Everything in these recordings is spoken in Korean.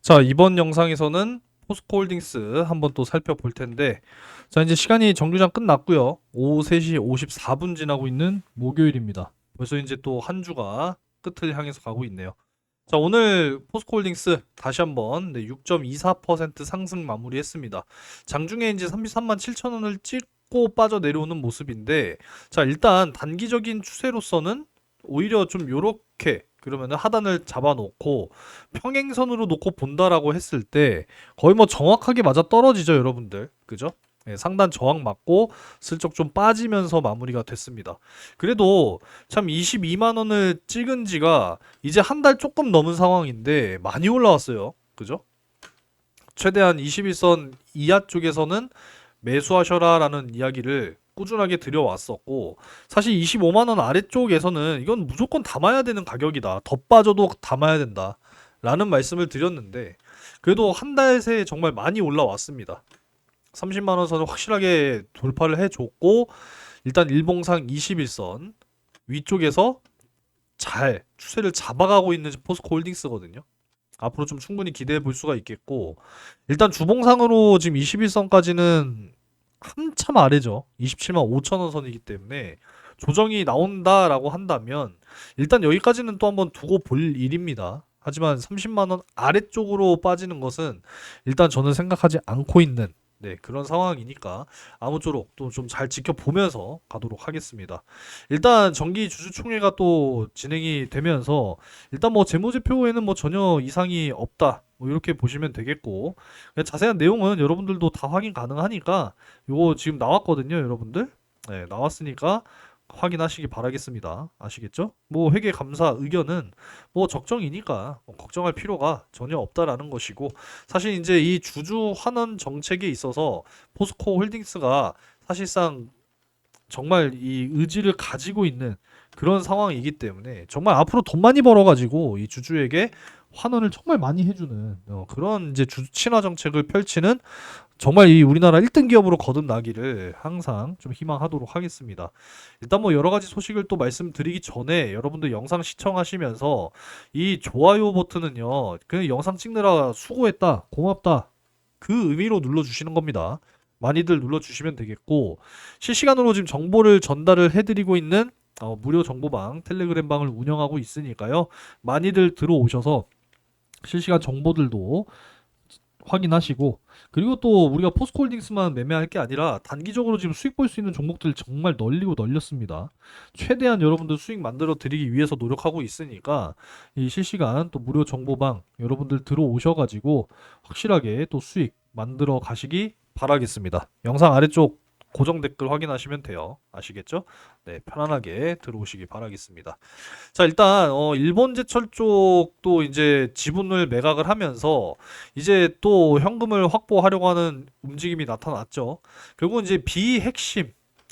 자, 이번 영상에서는 포스코홀딩스 한번 또 살펴볼 텐데, 자, 이제 시간이 정류장 끝났고요. 오후 3시 54분 지나고 있는 목요일입니다. 벌써 이제 또 한 주가 끝을 향해서 가고 있네요. 자, 오늘 포스코홀딩스 다시 한번 6.24% 상승 마무리했습니다. 장중에 이제 33만 7천 원을 찍고 빠져 내려오는 모습인데, 자, 일단 단기적인 추세로서는 오히려 좀 요렇게 그러면은 하단을 잡아놓고 평행선으로 놓고 본다라고 했을 때 거의 뭐 정확하게 맞아 떨어지죠, 여러분들. 그죠? 예, 상단 저항 맞고 슬쩍 좀 빠지면서 마무리가 됐습니다. 그래도 참 22만 원을 찍은 지가 이제 한 달 조금 넘은 상황인데 많이 올라왔어요. 그죠? 최대한 21선 이하 쪽에서는 매수하셔라라는 이야기를 꾸준하게 드려왔었고, 사실 25만 원 아래쪽에서는 이건 무조건 담아야 되는 가격이다. 더 빠져도 담아야 된다. 라는 말씀을 드렸는데, 그래도 한 달 새에 정말 많이 올라왔습니다. 30만 원 선을 확실하게 돌파를 해줬고, 일단 일봉상 21선 위쪽에서 잘 추세를 잡아가고 있는 포스코 홀딩스거든요. 앞으로 좀 충분히 기대해 볼 수가 있겠고, 일단 주봉상으로 지금 21선까지는 한참 아래죠. 27만 5천 원 선이기 때문에 조정이 나온다라고 한다면 일단 여기까지는 또 한번 두고 볼 일입니다. 하지만 30만 원 아래쪽으로 빠지는 것은 일단 저는 생각하지 않고 있는 그런 상황이니까 아무쪼록 또 좀 잘 지켜보면서 가도록 하겠습니다. 일단 정기 주주총회가 또 진행이 되면서 일단 뭐 재무제표에는 뭐 전혀 이상이 없다. 뭐 이렇게 보시면 되겠고, 자세한 내용은 여러분들도 다 확인 가능하니까 요거 지금 나왔거든요, 여러분들. 네, 나왔으니까 확인하시기 바라겠습니다. 아시겠죠? 뭐 회계 감사 의견은 뭐 적정이니까 뭐 걱정할 필요가 전혀 없다라는 것이고, 사실 이제 이 주주 환원 정책에 있어서 포스코 홀딩스가 사실상 정말 이 의지를 가지고 있는 그런 상황이기 때문에 정말 앞으로 돈 많이 벌어가지고 이 주주에게 환원을 정말 많이 해주는 그런 이제 주주 친화 정책을 펼치는 정말 이 우리나라 1등 기업으로 거듭나기를 항상 좀 희망하도록 하겠습니다. 일단 뭐 여러 가지 소식을 또 말씀드리기 전에 여러분들 영상 시청하시면서 이 좋아요 버튼은요, 그 영상 찍느라 수고했다, 고맙다, 그 의미로 눌러주시는 겁니다. 많이들 눌러주시면 되겠고, 실시간으로 지금 정보를 전달을 해드리고 있는 무료 정보방 텔레그램 방을 운영하고 있으니까요. 많이들 들어오셔서 실시간 정보들도 확인하시고, 그리고 또 우리가 포스코홀딩스만 매매할 게 아니라 단기적으로 지금 수익 볼 수 있는 종목들 정말 널리고 널렸습니다. 최대한 여러분들 수익 만들어 드리기 위해서 노력하고 있으니까 이 실시간 또 무료 정보방 여러분들 들어오셔가지고 확실하게 또 수익 만들어 가시기 바라겠습니다. 영상 아래쪽 고정 댓글 확인하시면 돼요. 아시겠죠? 네, 편안하게 들어오시기 바라겠습니다. 자, 일단 일본 제철 쪽도 이제 지분을 매각을 하면서 이제 또 현금을 확보하려고 하는 움직임이 나타났죠. 결국은 이제 비핵심,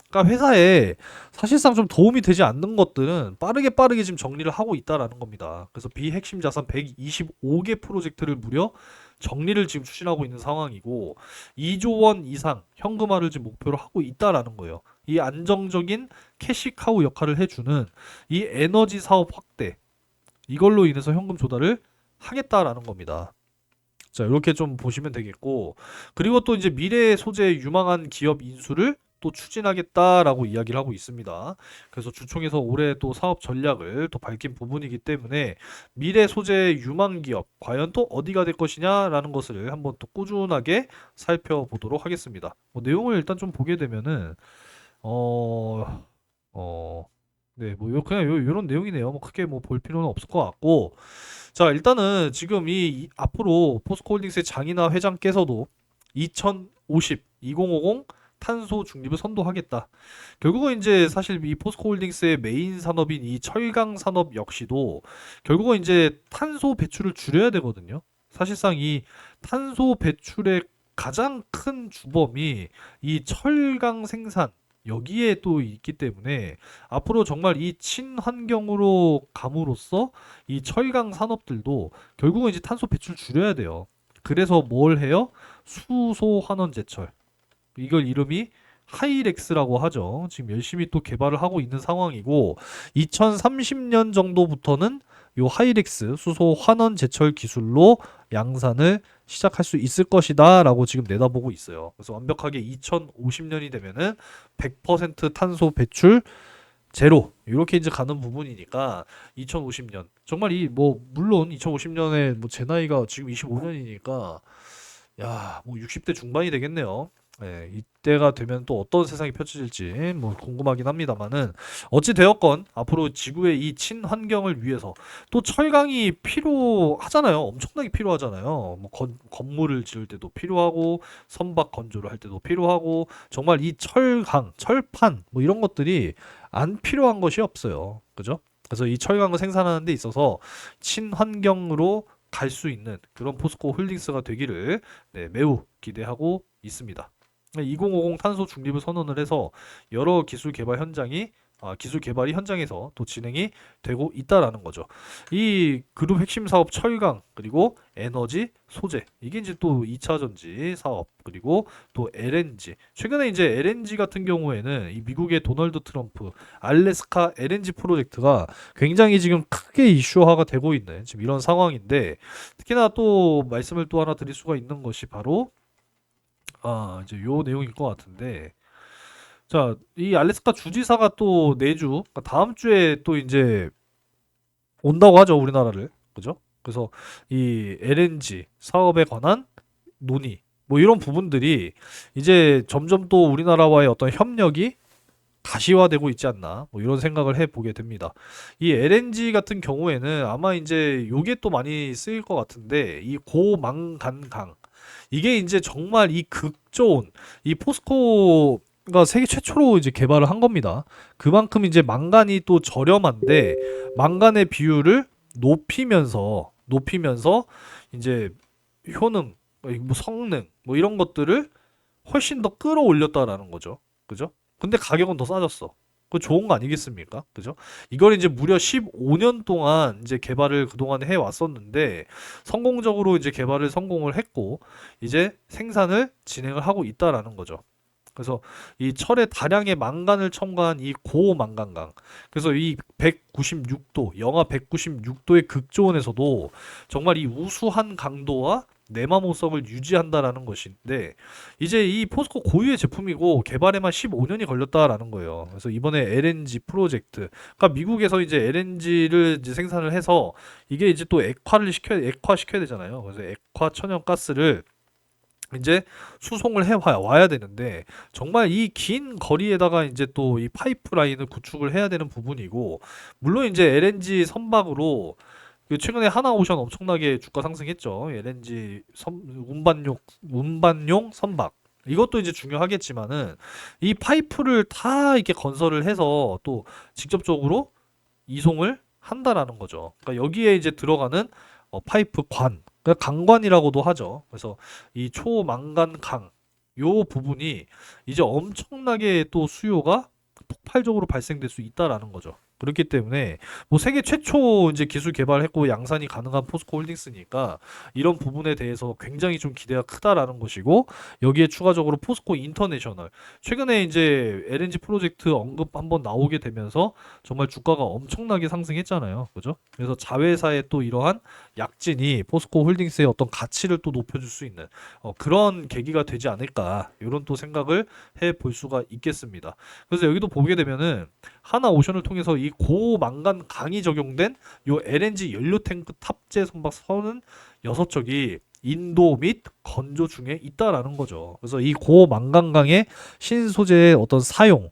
그러니까 회사에 사실상 좀 도움이 되지 않는 것들은 빠르게 지금 정리를 하고 있다라는 겁니다. 그래서 비핵심 자산 125개 프로젝트를 무려 정리를 지금 추진하고 있는 상황이고, 2조 원 이상 현금화를 지금 목표로 하고 있다라는 거예요. 이 안정적인 캐시카우 역할을 해주는 이 에너지 사업 확대, 이걸로 인해서 현금 조달을 하겠다라는 겁니다. 자, 이렇게 좀 보시면 되겠고, 그리고 또 이제 미래 소재 유망한 기업 인수를 또 추진하겠다라고 이야기를 하고 있습니다. 그래서 주총에서 올해 또 사업 전략을 또 밝힌 부분이기 때문에 미래 소재 유망 기업 과연 또 어디가 될 것이냐라는 것을 한번 또 꾸준하게 살펴보도록 하겠습니다. 뭐 내용을 일단 좀 보게 되면은 어, 어, 네, 뭐 그냥 요런 내용이네요. 뭐 크게 뭐 볼 필요는 없을 것 같고, 자, 일단은 지금 앞으로 포스코홀딩스의 장이나 회장께서도 2050, 2050 탄소 중립을 선도하겠다. 결국은 이제 사실 이 포스코홀딩스의 메인 산업인 이 철강 산업 역시도 결국은 이제 탄소 배출을 줄여야 되거든요. 사실상 이 탄소 배출의 가장 큰 주범이 이 철강 생산, 여기에 또 있기 때문에 앞으로 정말 이 친환경으로 감으로써 이 철강 산업들도 결국은 이제 탄소 배출 줄여야 돼요. 그래서 뭘 해요? 수소 환원 제철. 이걸 이름이 하이렉스라고 하죠. 지금 열심히 또 개발을 하고 있는 상황이고, 2030년 정도부터는 요 하이렉스 수소 환원 제철 기술로 양산을 시작할 수 있을 것이다 라고 지금 내다보고 있어요. 그래서 완벽하게 2050년이 되면은 100% 탄소 배출 제로 이렇게 이제 가는 부분이니까 2050년 정말 이 뭐 물론 2050년에 뭐 제 나이가 지금 25년이니까 야, 뭐 60대 중반이 되겠네요. 예, 이때가 되면 또 어떤 세상이 펼쳐질지 뭐 궁금하긴 합니다만은 어찌 되었건 앞으로 지구의 이 친환경을 위해서 또 철강이 필요하잖아요. 엄청나게 필요하잖아요. 뭐 건물을 지을 때도 필요하고 선박 건조를 할 때도 필요하고 정말 이 철강, 철판 뭐 이런 것들이 안 필요한 것이 없어요. 그죠? 그래서 이 철강을 생산하는 데 있어서 친환경으로 갈 수 있는 그런 포스코 홀딩스가 되기를 네, 매우 기대하고 있습니다. 2050 탄소 중립을 선언을 해서 여러 기술 개발이 현장에서 또 진행이 되고 있다라는 거죠. 이 그룹 핵심 사업 철강 그리고 에너지 소재 이게 이제 또 2차 전지 사업 그리고 또 LNG 최근에 이제 LNG 같은 경우에는 이 미국의 도널드 트럼프 알래스카 LNG 프로젝트가 굉장히 지금 크게 이슈화가 되고 있는 지금 이런 상황인데 특히나 또 말씀을 또 하나 드릴 수가 있는 것이 바로 이제 요 내용일 것 같은데 자, 이 알래스카 주지사가 또 내주 그러니까 다음 주에 또 이제 온다고 하죠, 우리나라를. 그죠? 그래서 이 LNG 사업에 관한 논의 뭐 이런 부분들이 이제 점점 또 우리나라와의 어떤 협력이 가시화되고 있지 않나 뭐 이런 생각을 해보게 됩니다. 이 LNG 같은 경우에는 아마 이제 요게 또 많이 쓰일 것 같은데 이 고망간강 이게 이제 정말 이 극좋은 이 포스코가 세계 최초로 이제 개발을 한 겁니다. 그만큼 이제 망간이 또 저렴한데 망간의 비율을 높이면서 이제 효능, 뭐 성능 뭐 이런 것들을 훨씬 더 끌어올렸다라는 거죠. 그죠? 근데 가격은 더 싸졌어. 그거 좋은 거 아니겠습니까? 그죠? 이걸 이제 무려 15년 동안 이제 개발을 그동안 해 왔었는데 성공적으로 이제 개발을 성공을 했고 이제 생산을 진행을 하고 있다라는 거죠. 그래서 이 철에 다량의 망간을 첨가한 이 고망간강. 그래서 이 196도, 영하 196도의 극조온에서도 정말 이 우수한 강도와 내마모성을 유지한다라는 것인데 이제 이 포스코 고유의 제품이고 개발에만 15년이 걸렸다라는 거예요. 그래서 이번에 LNG 프로젝트, 그러니까 미국에서 이제 LNG를 이제 생산을 해서 이게 이제 또 액화시켜야 되잖아요. 그래서 액화 천연가스를 이제 수송을 해 와야 되는데 정말 이 긴 거리에다가 이제 또 이 파이프라인을 구축을 해야 되는 부분이고 물론 이제 LNG 선박으로 그 최근에 하나오션 엄청나게 주가 상승했죠. LNG 운반용 선박. 이것도 이제 중요하겠지만은 이 파이프를 다 이렇게 건설을 해서 또 직접적으로 이송을 한다라는 거죠. 그러니까 여기에 이제 들어가는 파이프 그러니까 강관이라고도 하죠. 그래서 이 초망간강 요 부분이 이제 엄청나게 또 수요가 폭발적으로 발생될 수 있다라는 거죠. 그렇기 때문에 뭐 세계 최초 이제 기술 개발했고 양산이 가능한 포스코 홀딩스니까 이런 부분에 대해서 굉장히 좀 기대가 크다라는 것이고 여기에 추가적으로 포스코 인터내셔널 최근에 이제 LNG 프로젝트 언급 한번 나오게 되면서 정말 주가가 엄청나게 상승했잖아요. 그죠? 그래서 자회사의 또 이러한 약진이 포스코 홀딩스의 어떤 가치를 또 높여줄 수 있는 그런 계기가 되지 않을까 이런 또 생각을 해볼 수가 있겠습니다. 그래서 여기도 보게 되면은 하나오션을 통해서 이 고망간 강이 적용된 요 LNG 연료 탱크 탑재 선박 36척이 인도 및 건조 중에 있다라는 거죠. 그래서 이 고망간강의 신소재의 어떤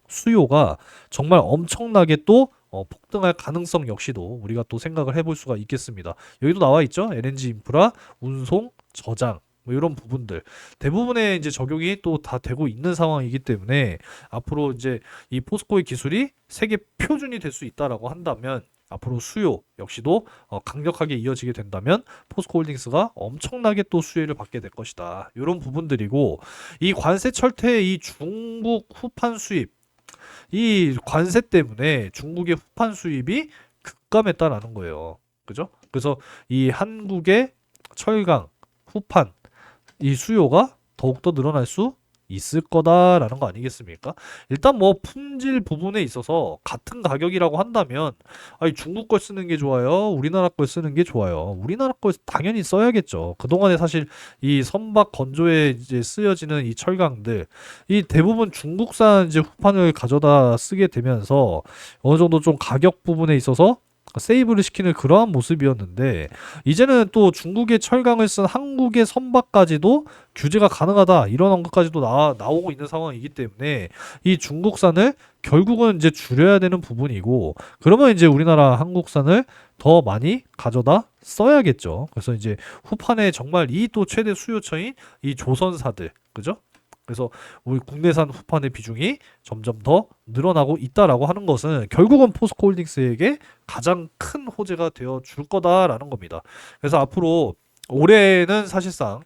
수요가 정말 엄청나게 또 폭등할 가능성 역시도 우리가 또 생각을 해볼 수가 있겠습니다. 여기도 나와 있죠. LNG 인프라, 운송, 저장 뭐 이런 부분들 대부분의 이제 적용이 또 다 되고 있는 상황이기 때문에 앞으로 이제 이 포스코의 기술이 세계 표준이 될 수 있다라고 한다면 앞으로 수요 역시도 강력하게 이어지게 된다면 포스코 홀딩스가 엄청나게 또 수혜를 받게 될 것이다. 이런 부분들이고 이 관세 철퇴의 이 중국 후판 수입 이 관세 때문에 중국의 후판 수입이 급감했다라는 거예요. 그죠? 그래서 이 한국의 철강 후판 이 수요가 더욱더 늘어날 수 있을 거다라는 거 아니겠습니까? 일단 뭐 품질 부분에 있어서 같은 가격이라고 한다면 아니 중국 걸 쓰는 게 좋아요? 우리나라 걸 쓰는 게 좋아요? 우리나라 걸 당연히 써야겠죠. 그동안에 사실 이 선박 건조에 이제 쓰여지는 이 철강들 이 대부분 중국산 이제 후판을 가져다 쓰게 되면서 어느 정도 좀 가격 부분에 있어서 세이브를 시키는 그러한 모습이었는데 이제는 또 중국의 철강을 쓴 한국의 선박까지도 규제가 가능하다 이런 것까지도 나오고 있는 상황이기 때문에 이 중국산을 결국은 이제 줄여야 되는 부분이고 그러면 이제 우리나라 한국산을 더 많이 가져다 써야겠죠. 그래서 이제 후판에 정말 이 또 최대 수요처인 이 조선사들 그죠? 그래서 우리 국내산 후판의 비중이 점점 더 늘어나고 있다라고 하는 것은 결국은 포스코홀딩스에게 가장 큰 호재가 되어 줄 거다라는 겁니다. 그래서 앞으로 올해는 사실상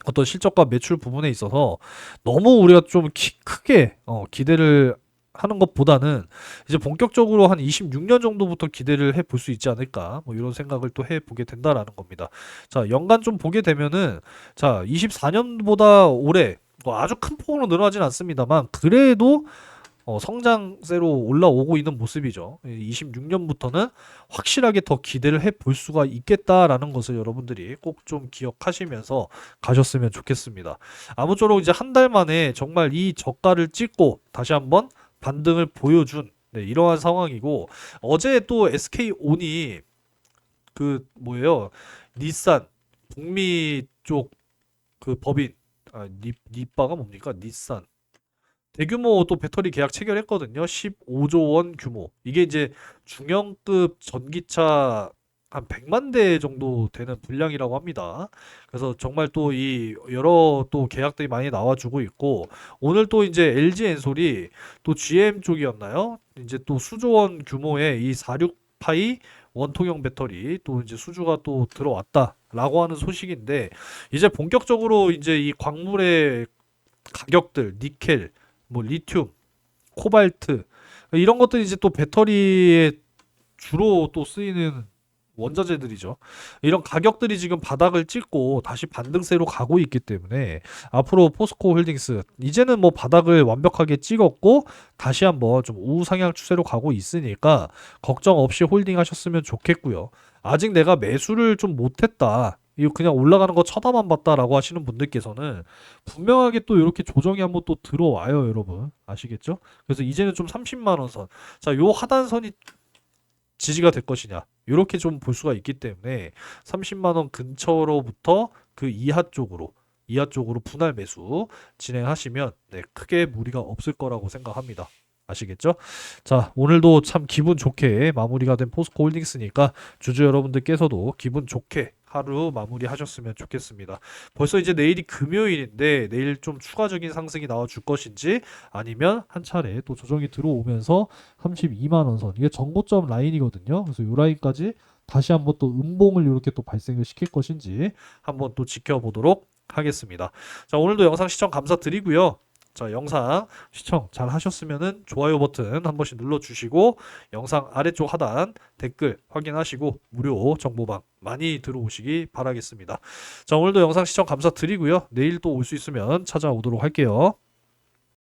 어떤 실적과 매출 부분에 있어서 너무 우리가 좀 크게 기대를 하는 것보다는 이제 본격적으로 한 26년 정도부터 기대를 해볼 수 있지 않을까 뭐 이런 생각을 또 해보게 된다라는 겁니다. 자 연간 좀 보게 되면은 자 24년보다 올해 뭐 아주 큰 폭으로 늘어나진 않습니다만 그래도 성장세로 올라오고 있는 모습이죠. 26년부터는 확실하게 더 기대를 해볼 수가 있겠다라는 것을 여러분들이 꼭 좀 기억하시면서 가셨으면 좋겠습니다. 아무쪼록 이제 한 달 만에 정말 이 저가를 찍고 다시 한번 반등을 보여준 네, 이러한 상황이고 어제 또 SK온이 그 뭐예요? 닛산 북미 쪽 그 법인 니빠가 뭡니까? 닛산 대규모 또 배터리 계약 체결했거든요. 15조 원 규모. 이게 이제 중형급 전기차 한 100만 대 정도 되는 분량이라고 합니다. 그래서 정말 또 이 여러 또 계약들이 많이 나와주고 있고 오늘 또 이제 LG 엔솔이 또 GM 쪽이었나요? 이제 또 수조원 규모의 이 46파이 원통형 배터리 또 이제 수주가 또 들어왔다라고 하는 소식인데 이제 본격적으로 이제 이 광물의 가격들 니켈 뭐 리튬, 코발트 이런 것들이 이제 또 배터리에 주로 또 쓰이는 원자재들이죠. 이런 가격들이 지금 바닥을 찍고 다시 반등세로 가고 있기 때문에 앞으로 포스코 홀딩스 이제는 뭐 바닥을 완벽하게 찍었고 다시 한번 좀 우상향 추세로 가고 있으니까 걱정 없이 홀딩 하셨으면 좋겠고요. 아직 내가 매수를 좀 못했다. 이거 그냥 올라가는 거 쳐다만 봤다라고 하시는 분들께서는 분명하게 또 이렇게 조정이 한번 또 들어와요, 여러분. 아시겠죠? 그래서 이제는 좀 30만 원 선. 자, 요 하단선이 지지가 될 것이냐. 이렇게 좀 볼 수가 있기 때문에 30만 원 근처로부터 그 이하 쪽으로 분할 매수 진행하시면 네, 크게 무리가 없을 거라고 생각합니다. 아시겠죠? 자, 오늘도 참 기분 좋게 마무리가 된 포스코 홀딩스니까 주주 여러분들께서도 기분 좋게 하루 마무리 하셨으면 좋겠습니다. 벌써 이제 내일이 금요일인데 내일 좀 추가적인 상승이 나와 줄 것인지 아니면 한 차례 또 조정이 들어오면서 32만 원 선 이게 전고점 라인이거든요. 그래서 이 라인까지 다시 한번 또 음봉을 이렇게 또 발생을 시킬 것인지 한번 또 지켜보도록 하겠습니다. 자, 오늘도 영상 시청 감사드리고요. 자, 영상 시청 잘 하셨으면은 좋아요 버튼 한 번씩 눌러주시고 영상 아래쪽 하단 댓글 확인하시고 무료 정보방 많이 들어오시기 바라겠습니다. 자, 오늘도 영상 시청 감사드리고요. 내일 또 올 수 있으면 찾아오도록 할게요.